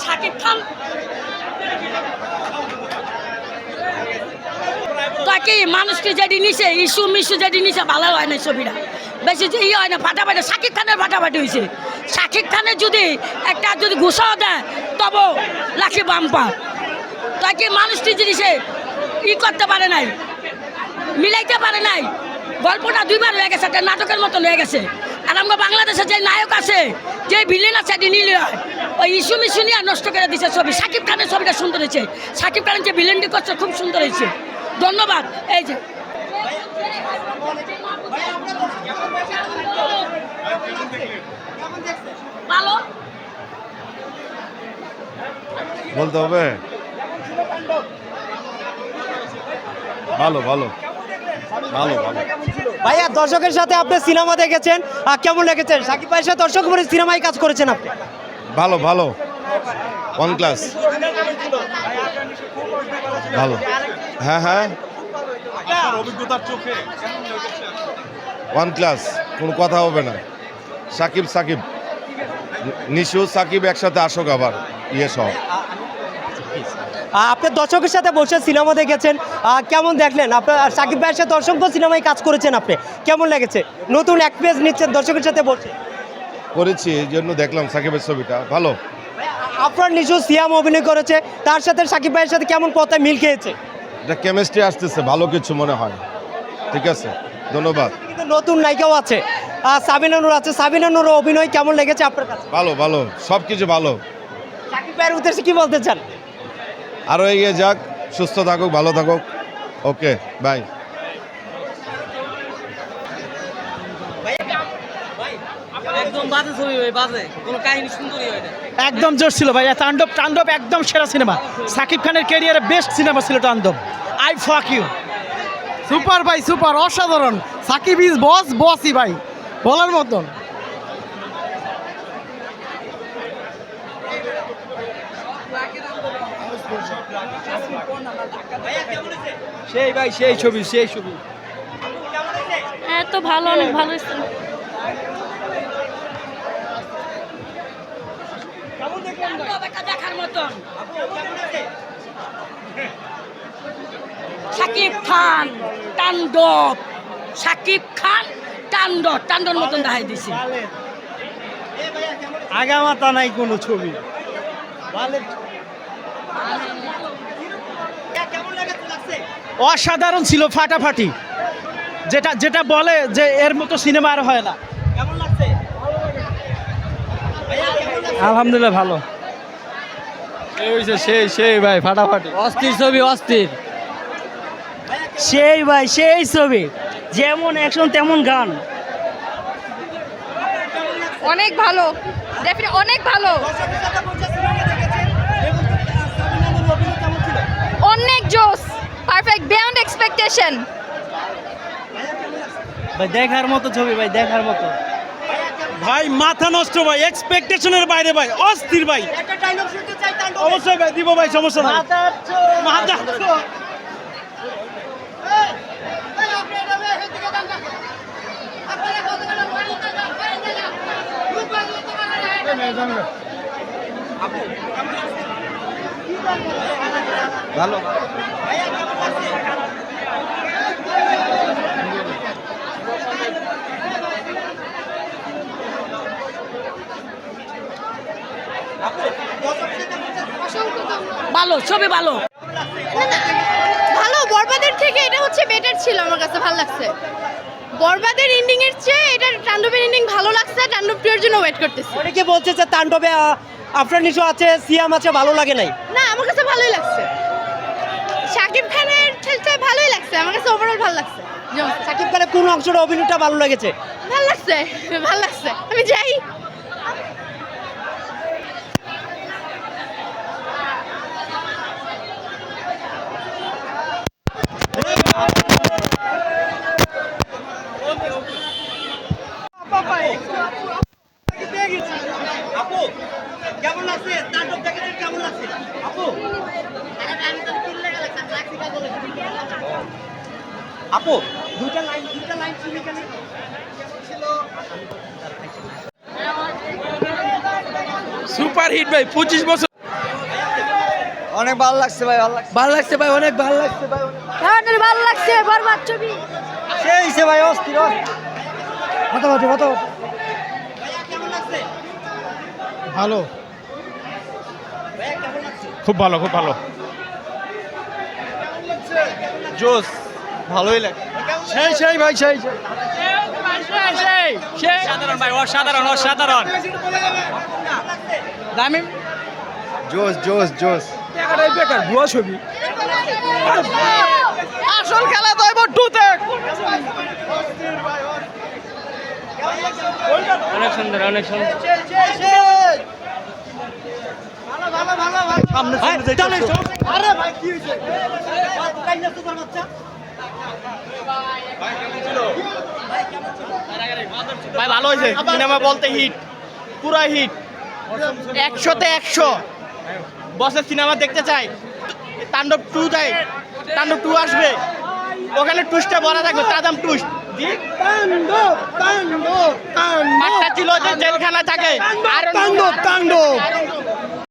শাকিব খান তাকে মানুষকে যেটি নিছে ইস্যু মিশু যেটি নিছে ভালো হয় না ছবিটা বেশি যে ইয়ে হয় না ফাটাফাটি শাকিব খানের ফাটাফাটি হয়েছে শাকিব খানের যদি একটা যদি ঘুষাও দেয় তবু লাখি বাম্পা তাকে মানুষটি জিনিসে করতে পারে নাই মিলাইতে পারে নাই গল্পটা দুইবার হয়ে গেছে একটা নাটকের মতন হয়ে গেছে আর আমরা বাংলাদেশে যে নায়ক আছে যে ভিলেন আছে এটি নিলে হয় ওই ইস্যু মিশু নিয়ে নষ্ট করে দিচ্ছে ছবি শাকিব খানের ছবিটা সুন্দর হয়েছে শাকিব খানের যে ভিলেনটি করছে খুব সুন্দর হয়েছে ধন্যবাদ এই যে ভালো বলতে হবে ভালো ভালো ভালো ভালো ভাইয়া দর্শকের সাথে আপনি সিনেমা দেখেছেন কেমন লেগেছেন সাকিব ভাইয়ের সাথে দর্শক বলে সিনেমায় কাজ করেছেন আপনি ভালো ভালো ওয়ান ক্লাস ভালো হ্যাঁ হ্যাঁ অভিজ্ঞতার চোখে ওয়ান ক্লাস কোনো কথা হবে না সাকিব সাকিব নিশু সাকিব একসাথে আসুক আবার ইয়ে সহ আপনি দর্শকের সাথে বসে সিনেমা দেখেছেন কেমন দেখলেন আপনার সাকিব ভাইয়ের সাথে অসংখ্য সিনেমায় কাজ করেছেন আপনি কেমন লেগেছে নতুন এক পেজ নিচ্ছেন দর্শকের সাথে বসে করেছি এই জন্য দেখলাম সাকিবের ছবিটা ভালো আপনার নিজস্ব সিয়াম অভিনয় করেছে তার সাথে সাকিব ভাইয়ের সাথে কেমন কথায় মিল খেয়েছে এটা কেমিস্ট্রি আসতেছে ভালো কিছু মনে হয় ঠিক আছে ধন্যবাদ কিন্তু নতুন নায়িকাও আছে সাবিনা নূর আছে সাবিনা নূর অভিনয় কেমন লেগেছে আপনার কাছে ভালো ভালো সব কিছু ভালো সাকিব ভাইয়ের উদ্দেশ্যে কি বলতে চান আরও এগিয়ে যাক সুস্থ থাকুক ভালো থাকুক ওকে বাই একদম বাজে ছবি ভাই বাজে কোনো কাহিনী সুন্দরই হয় না একদম জোর ছিল ভাই তাণ্ডব তাণ্ডব একদম সেরা সিনেমা সাকিব খানের ক্যারিয়ারে বেস্ট সিনেমা ছিল তাণ্ডব আই ফাক ইউ সুপার ভাই সুপার অসাধারণ সাকিব ইজ বস বসই ভাই বলার মতন সেই ভাই সেই ছবি সেই ছবি হ্যাঁ তো ভালো অনেক ভালো হয়েছে দেখার মতন শাকিব খান তাণ্ডব শাকিব খান তাণ্ডব তাণ্ডব মতন দেখাই দিছে আগামাতা নাই কোনো ছবি অসাধারণ ছিল ফাটাফাটি যেটা যেটা বলে যে এর মতো সিনেমা আর হয় না আলহামদুলিল্লাহ ভালো সেই ভাই ফাটাফাটি অস্থির ছবি অস্থির সেই ভাই সেই ছবি যেমন অ্যাকশন তেমন গান অনেক ভালো অনেক ভালো অনেক জোস পারফেক্ট বিয়ন্ড এক্সপেকটেশন ভাই দেখার মতো ছবি ভাই দেখার মতো ভাই মাথা নষ্ট ভাই এক্সপেকটেশনের বাইরে ভাই অস্থির ভাই অবশ্যই ভাই দিব ভাই সমস্যা নাই মাথা ভালো ভালো ছবি ভালো ভালো বরবাদের থেকে এটা হচ্ছে বেটার ছিল আমার কাছে ভালো লাগছে বরবাদের এন্ডিং এর চেয়ে এটা তাণ্ডবের এন্ডিং ভালো লাগছে তাণ্ডব 2 এর জন্য ওয়েট করতেছি অনেকে বলছে যে তাণ্ডবে আফরান নিশো আছে সিয়াম আছে ভালো লাগে নাই না আমার কাছে ভালোই লাগছে শাকিব খানের খেলতে ভালোই লাগছে আমার কাছে ওভারঅল ভালো লাগছে সাকিব খানের কোন অংশটা অভিনয়টা ভালো লেগেছে ভালো লাগছে ভালো লাগছে আমি যাই আপু কেমন লাগছে তাণ্ডব দেখেছেন কেমন লাগছে আপু আপু দুইটা লাইন শুনি কেন সুপার হিট ভাই 25 বছর অনেক ভালো লাগছে ভাই, ভালো লাগছে। ভালো লাগছে ভাই, অনেক ভালো লাগছে ভাই। ভালো লাগছে বরবাদ ছবি। সেই ভাই অস্থির ফাটাফাটি ভালো, খুব ভালো, খুব ভালো। জোস, ভালোই লাগে। সেই ভাই, সেই সাধারণ ভাই, অসাধারণ, অসাধারণ। দামি জোস বেকার ভুয়া ছবি। আসল খেলা তো এবার 2-তে। অনেক সুন্দর, অনেক সুন্দর। ভাই ভালো হয়েছে, সিনেমা বলতে হিট, পুরা হিট, 100-তে 100। বসের সিনেমা দেখতে চাই, তাণ্ডব 2 চাই, তাণ্ডব 2 আসবে, ওখানে টুইস্টটা বলা থাকবে, তাদাম টুইস্ট। ছিল যে জেলখানা থাকে, আর তাণ্ডব